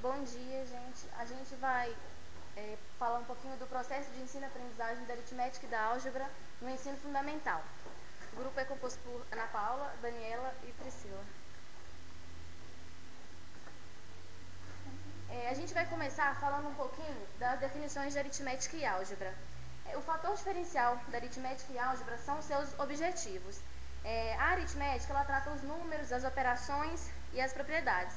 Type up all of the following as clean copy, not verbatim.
Bom dia, gente. A gente vai falar um pouquinho do processo de ensino-aprendizagem da aritmética e da álgebra no ensino fundamental. O grupo é composto por Ana Paula, Daniela e Priscila. A gente vai começar falando um pouquinho das definições de aritmética e álgebra. O fator diferencial da aritmética e álgebra são os seus objetivos. A aritmética, ela trata os números, as operações e as propriedades,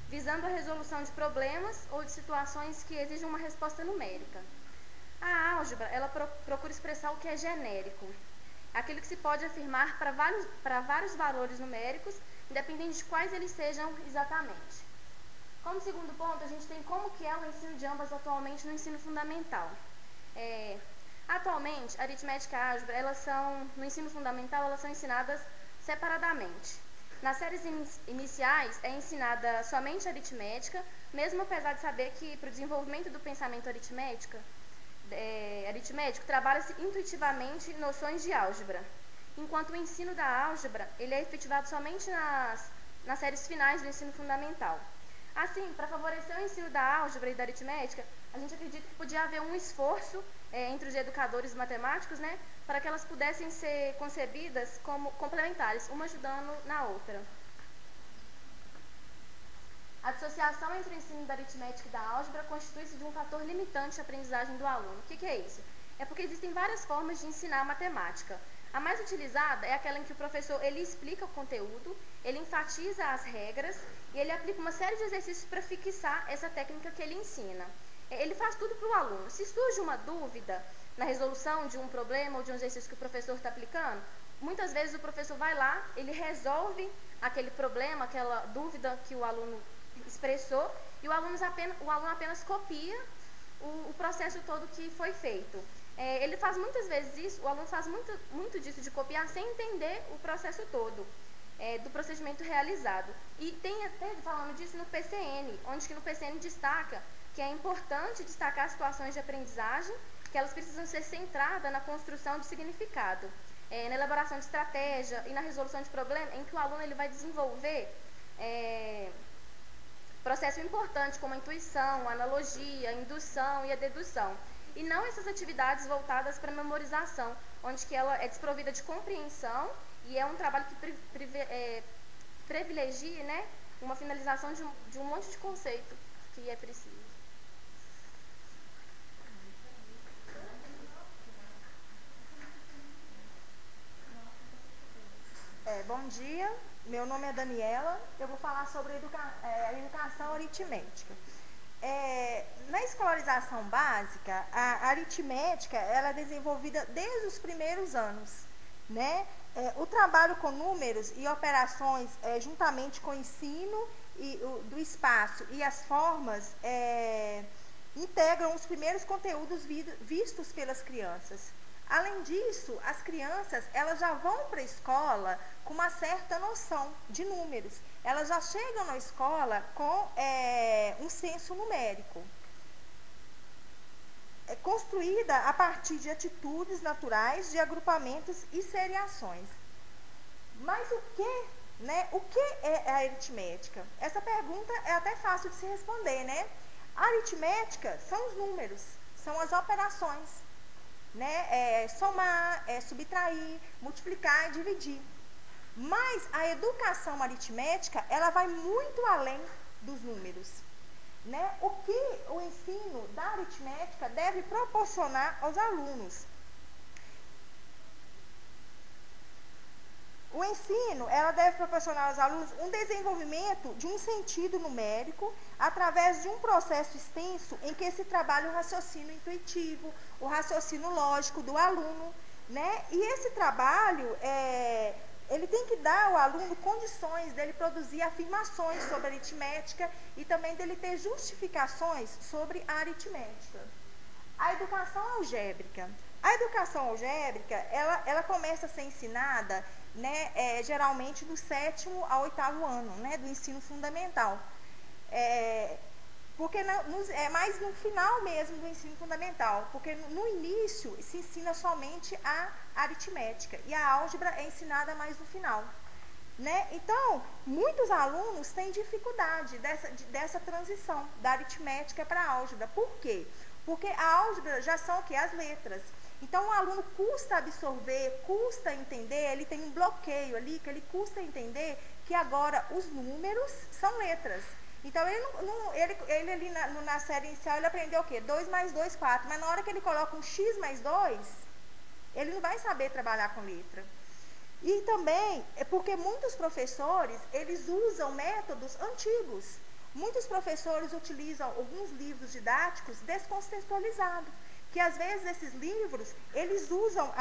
visando a resolução de problemas ou de situações que exigem uma resposta numérica. A álgebra, ela procura expressar o que é genérico, aquilo que se pode afirmar para vários valores numéricos, independente de quais eles sejam exatamente. Como segundo ponto, a gente tem como que é o ensino de ambas atualmente no ensino fundamental. Atualmente, aritmética e álgebra, no ensino fundamental, elas são ensinadas separadamente. Nas séries iniciais é ensinada somente aritmética, mesmo apesar de saber que para o desenvolvimento do pensamento aritmético trabalha-se intuitivamente noções de álgebra, enquanto o ensino da álgebra ele é efetivado somente nas séries finais do ensino fundamental. Assim, para favorecer o ensino da álgebra e da aritmética, a gente acredita que podia haver um esforço entre os educadores matemáticos, né, para que elas pudessem ser concebidas como complementares, uma ajudando na outra. A dissociação entre o ensino da aritmética e da álgebra constitui-se de um fator limitante à aprendizagem do aluno. O que é isso? É porque existem várias formas de ensinar a matemática. A mais utilizada é aquela em que o professor ele explica o conteúdo, ele enfatiza as regras e ele aplica uma série de exercícios para fixar essa técnica que ele ensina. Ele faz tudo para o aluno. Se surge uma dúvida na resolução de um problema ou de um exercício que o professor está aplicando, muitas vezes o professor vai lá, ele resolve aquele problema, aquela dúvida que o aluno expressou, e o aluno apenas copia o processo todo que foi feito. Ele faz muitas vezes isso, o aluno faz muito disso de copiar sem entender o processo todo do procedimento realizado. E tem até falando disso no PCN, onde que no PCN destaca que é importante destacar situações de aprendizagem, que elas precisam ser centradas na construção de significado, na elaboração de estratégia e na resolução de problema, em que o aluno ele vai desenvolver processo importante como a intuição, a analogia, a indução e a dedução. E não essas atividades voltadas para a memorização, onde que ela é desprovida de compreensão e é um trabalho que privilegia, né, uma finalização de um monte de conceito que é preciso. Bom dia, meu nome é Daniela, eu vou falar sobre a educação aritmética. Na escolarização básica, a aritmética ela é desenvolvida desde os primeiros anos, né? O trabalho com números e operações, juntamente com o ensino do espaço e as formas, integram os primeiros conteúdos vistos pelas crianças. Além disso, as crianças elas já vão para a escola com uma certa noção de números. Elas já chegam na escola com um senso numérico. É construída a partir de atitudes naturais, de agrupamentos e seriações. Mas o que é a aritmética? Essa pergunta é até fácil de se responder, né? A aritmética são os números, são as operações. Né? Somar, subtrair, multiplicar e dividir. Mas a educação aritmética, ela vai muito além dos números. Né? O que o ensino da aritmética deve proporcionar aos alunos? O ensino, ela deve proporcionar aos alunos um desenvolvimento de um sentido numérico através de um processo extenso em que se trabalha o raciocínio intuitivo, o raciocínio lógico do aluno, né? E esse trabalho, ele tem que dar ao aluno condições dele produzir afirmações sobre a aritmética e também dele ter justificações sobre a aritmética. A educação algébrica. A educação algébrica, ela começa a ser ensinada, né, geralmente do 7º ao 8º ano, né, do ensino fundamental. Porque é mais no final mesmo do ensino fundamental, porque no início se ensina somente a aritmética e a álgebra é ensinada mais no final. Né? Então, muitos alunos têm dificuldade dessa transição da aritmética para a álgebra. Por quê? Porque a álgebra já são o quê? As letras. Então, o aluno custa absorver, custa entender, ele tem um bloqueio ali, que ele custa entender que agora os números são letras. Então, ele ali na série inicial, ele aprendeu o quê? 2 mais 2, 4. Mas na hora que ele coloca um x mais 2, ele não vai saber trabalhar com letra. E também é porque muitos professores, eles usam métodos antigos. Muitos professores utilizam alguns livros didáticos descontextualizados, que às vezes esses livros, eles usam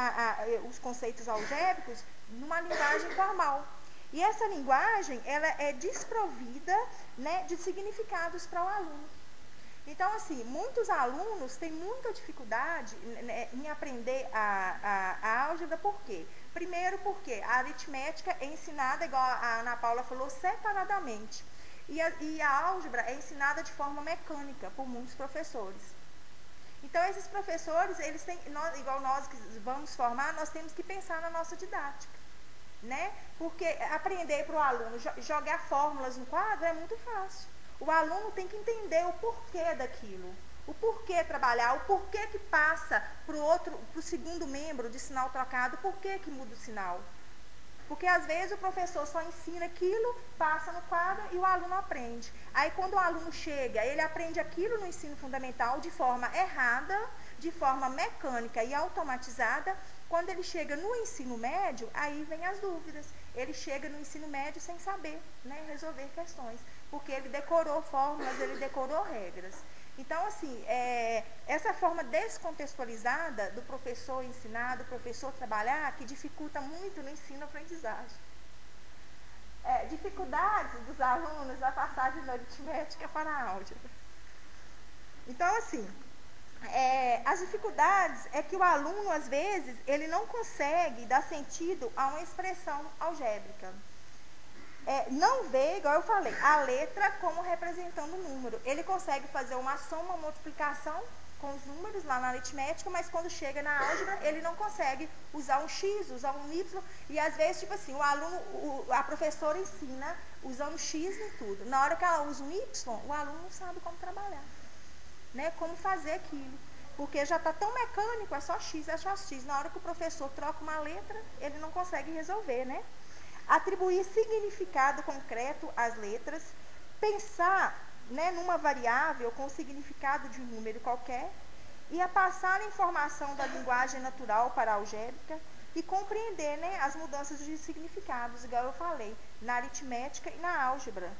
os conceitos algébricos numa linguagem formal. E essa linguagem, ela é desprovida, né, de significados para o aluno. Então, assim, muitos alunos têm muita dificuldade, né, em aprender a álgebra, por quê? Primeiro porque a aritmética é ensinada, igual a Ana Paula falou, separadamente. E a álgebra é ensinada de forma mecânica por muitos professores. Então, esses professores, eles têm, igual nós que vamos formar, nós temos que pensar na nossa didática. Né? Porque aprender para o aluno jogar fórmulas no quadro é muito fácil. O aluno tem que entender o porquê daquilo, o porquê trabalhar, o porquê que passa para o segundo membro de sinal trocado, o porquê que muda o sinal. Porque às vezes o professor só ensina aquilo, passa no quadro e o aluno aprende. Aí quando o aluno chega, ele aprende aquilo no ensino fundamental de forma errada, de forma mecânica e automatizada. Quando ele chega no ensino médio, aí vem as dúvidas. Ele chega no ensino médio sem saber, né, resolver questões, porque ele decorou fórmulas, ele decorou regras. Então, assim, essa forma descontextualizada do professor ensinar, do professor trabalhar, que dificulta muito no ensino-aprendizagem. Dificuldades dos alunos na passagem da aritmética para a álgebra. Então, assim, as dificuldades é que o aluno, às vezes, ele não consegue dar sentido a uma expressão algébrica. Não vê, igual eu falei, a letra como representando o número. Ele consegue fazer uma soma, uma multiplicação com os números lá na aritmética, mas quando chega na álgebra, ele não consegue usar um X, usar um Y, e às vezes, tipo assim, a professora ensina usando X em tudo. Na hora que ela usa um Y, o aluno não sabe como trabalhar, né? Como fazer aquilo. Porque já está tão mecânico, é só X. Na hora que o professor troca uma letra, ele não consegue resolver, né? Atribuir significado concreto às letras, pensar, né, numa variável com o significado de um número qualquer, e a passar a informação da linguagem natural para a algébrica e compreender, né, as mudanças de significados, igual eu falei, na aritmética e na álgebra.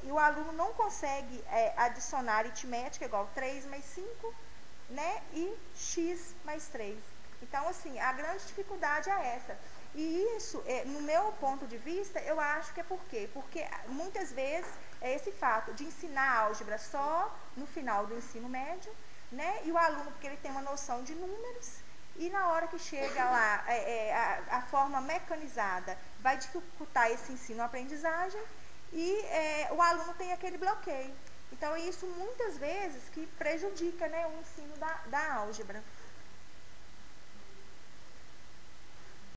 E o aluno não consegue adicionar aritmética igual 3 mais 5, né, e x mais 3. Então, assim, a grande dificuldade é essa. E isso, no meu ponto de vista, eu acho que é por quê? Porque muitas vezes é esse fato de ensinar álgebra só no final do ensino médio, né? E o aluno, porque ele tem uma noção de números, e na hora que chega lá, a forma mecanizada vai dificultar esse ensino-aprendizagem e o aluno tem aquele bloqueio. Então, isso muitas vezes que prejudica, né, o ensino da álgebra.